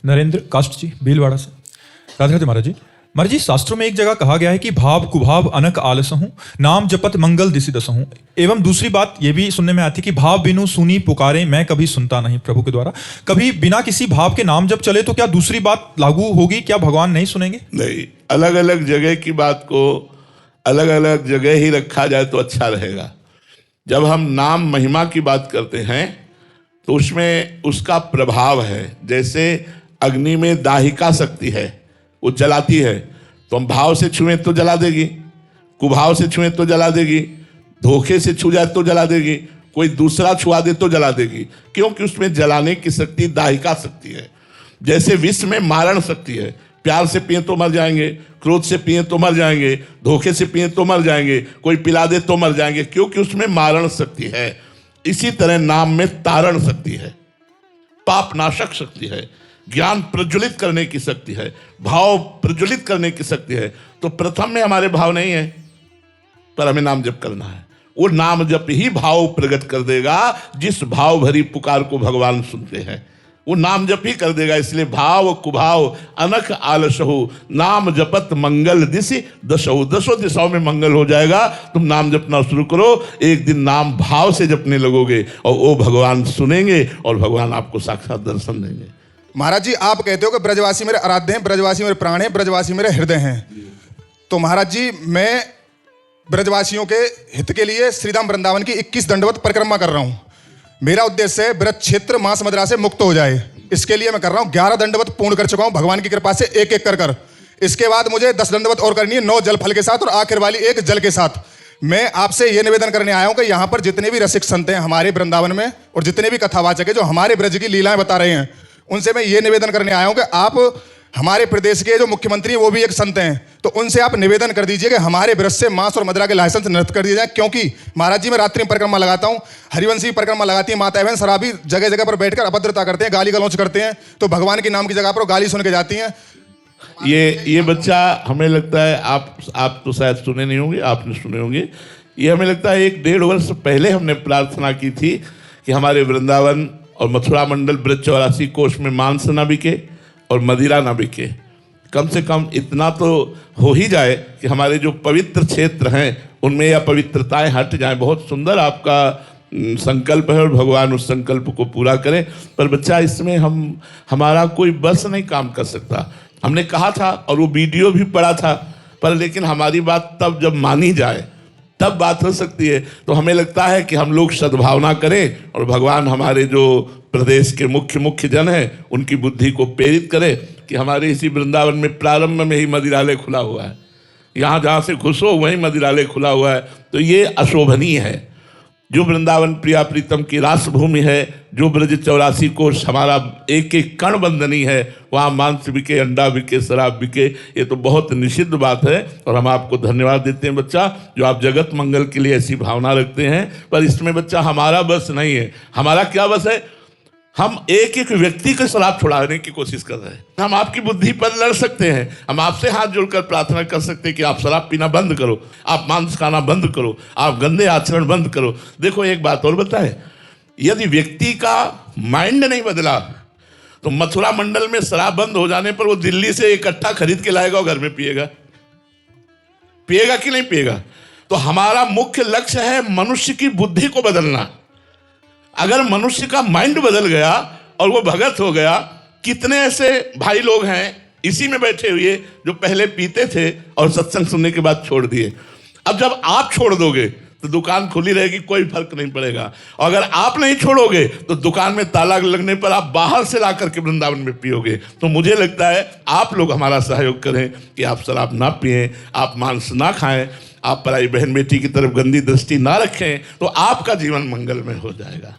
Narendra cast जी भीलवाड़ा से। राधे राधे महाराज जी। महाराज जी, शास्त्रों में एक जगह कहा गया है कि भाव कुभाव अनक आलसहूं, नाम जपत मंगल दिसि दसहूं। एवं दूसरी बात ये भी सुनने में आती है कि भाव बिनु सुनी पुकारे मैं कभी सुनता नहीं प्रभु के द्वारा। कभी बिना किसी भाव के नाम जप चले तो क्या दूसरी बात लागू होगी? क्या भगवान नहीं सुनेंगे? नहीं, अलग अलग जगह की बात को अलग अलग जगह ही रखा जाए तो अच्छा रहेगा। जब हम नाम महिमा की बात करते हैं तो उसमें उसका प्रभाव है। जैसे अग्नि में दाहिका शक्ति है, वो जलाती है, तो हम भाव से छुएं तो जला देगी, कुभाव से छुएं तो जला देगी, धोखे से छू जाए तो जला देगी, कोई दूसरा छुआ दे तो जला देगी, क्योंकि उसमें जलाने की शक्ति दाहिका शक्ति है। जैसे विष में मारण शक्ति है, प्यार से पिए तो मर जाएंगे, क्रोध से पिए तो मर जाएंगे, धोखे से पिए तो मर जाएंगे, कोई पिला दे तो मर जाएंगे, क्योंकि उसमें मारण शक्ति है। इसी तरह नाम में तारण शक्ति है, पाप नाशक शक्ति है, ज्ञान प्रज्वलित करने की शक्ति है, भाव प्रज्वलित करने की शक्ति है। तो प्रथम में हमारे भाव नहीं है, पर हमें नाम जप करना है। वो नाम जप ही भाव प्रकट कर देगा। जिस भाव भरी पुकार को भगवान सुनते हैं वो नाम जप ही कर देगा। इसलिए भाव कुभाव अनक आलसहु, नाम जपत मंगल दिशि दशहु। दसों दिशाओं में मंगल हो जाएगा। तुम नाम जपना शुरू करो, एक दिन नाम भाव से जपने लगोगे और वो भगवान सुनेंगे और भगवान आपको साक्षात दर्शन देंगे। महाराज जी, आप कहते हो कि ब्रजवासी मेरे आराध्य हैं, ब्रजवासी मेरे प्राण हैं, ब्रजवासी मेरे हृदय हैं। तो महाराज जी, मैं ब्रजवासियों के हित के लिए श्रीधाम वृंदावन की 21 दंडवत परिक्रमा कर रहा हूँ। मेरा उद्देश्य है ब्रज क्षेत्र मांस मदिरा से मुक्त हो जाए। इसके लिए मैं कर रहा हूँ 11 दंडवत पूर्ण कर चुका हूँ भगवान की कृपा से, एक एक कर। इसके बाद मुझे 10 दंडवत और करनी है, 9 जल फल के साथ और आखिर वाली 1 जल के साथ। मैं आपसे ये निवेदन करने आया हूँ कि यहाँ पर जितने भी रसिक संत हैं हमारे वृंदावन में और जितने भी कथावाचक है जो हमारे ब्रज की लीलाएं बता रहे हैं, उनसे मैं ये निवेदन करने आया हूँ कि आप हमारे प्रदेश के जो मुख्यमंत्री हैं वो भी एक संत हैं, तो उनसे आप निवेदन कर दीजिए कि हमारे ब्रज से मांस और मदिरा के लाइसेंस निरस्त कर दिए जाए। क्योंकि महाराज जी, मैं रात्रि में परिक्रमा लगाता हूँ, हरिवंशी परिक्रमा लगाती है माता बहन, शराबी जगह जगह पर बैठकर अभद्रता करते हैं, गाली गलौच करते हैं, तो भगवान के नाम की जगह पर गाली सुन के जाती हैं। ये बच्चा हमें लगता है, आप तो शायद सुने नहीं होंगे, आपने सुने होंगे। ये हमें लगता है 1-1.5 वर्ष पहले हमने प्रार्थना की थी कि हमारे वृंदावन और मथुरा मंडल ब्रज 84 कोष में मांस ना बिके और मदिरा ना बिके। कम से कम इतना तो हो ही जाए कि हमारे जो पवित्र क्षेत्र हैं उनमें यह पवित्रताएं हट जाएं। बहुत सुंदर आपका संकल्प है और भगवान उस संकल्प को पूरा करें। पर बच्चा, इसमें हमारा कोई बस नहीं काम कर सकता। हमने कहा था और वो वीडियो भी पड़ा था, पर लेकिन हमारी बात तब जब मानी जाए तब बात हो सकती है। तो हमें लगता है कि हम लोग सद्भावना करें और भगवान हमारे जो प्रदेश के मुख्य जन हैं उनकी बुद्धि को प्रेरित करें कि हमारे इसी वृंदावन में प्रारंभ में ही मदिरालय खुला हुआ है। यहाँ जहाँ से घुसो वहीं मदिरालय खुला हुआ है। तो ये अशोभनीय है। जो वृंदावन प्रिया प्रीतम की रासभूमि है, जो ब्रज 84 कोष हमारा एक एक कण बंदनी है, वहाँ मांस बिके, अंडा बिके, शराब बिके, ये तो बहुत निषिद्ध बात है। और हम आपको धन्यवाद देते हैं बच्चा, जो आप जगत मंगल के लिए ऐसी भावना रखते हैं। पर इसमें बच्चा हमारा बस नहीं है। हमारा क्या बस है? हम एक एक व्यक्ति को शराब छुड़ाने की कोशिश कर रहे हैं। हम आपकी बुद्धि पर लड़ सकते हैं, हम आपसे हाथ जोड़कर प्रार्थना कर सकते हैं कि आप शराब पीना बंद करो, आप मांस खाना बंद करो, आप गंदे आचरण बंद करो। देखो, एक बात और बताएं, यदि व्यक्ति का माइंड नहीं बदला तो मथुरा मंडल में शराब बंद हो जाने पर वो दिल्ली से इकट्ठा खरीद के लाएगा और घर में पिएगा कि नहीं पिएगा? तो हमारा मुख्य लक्ष्य है मनुष्य की बुद्धि को बदलना। अगर मनुष्य का माइंड बदल गया और वो भगत हो गया, कितने ऐसे भाई लोग हैं इसी में बैठे हुए जो पहले पीते थे और सत्संग सुनने के बाद छोड़ दिए। अब जब आप छोड़ दोगे तो दुकान खुली रहेगी, कोई फर्क नहीं पड़ेगा। और अगर आप नहीं छोड़ोगे तो दुकान में ताला लगने पर आप बाहर से ला करके वृंदावन में पियोगे। तो मुझे लगता है आप लोग हमारा सहयोग करें कि आप शराब ना पिएं, आप मांस ना खाएं, आप पराई बहन बेटी की तरफ गंदी दृष्टि ना रखें, तो आपका जीवन मंगलमय हो जाएगा।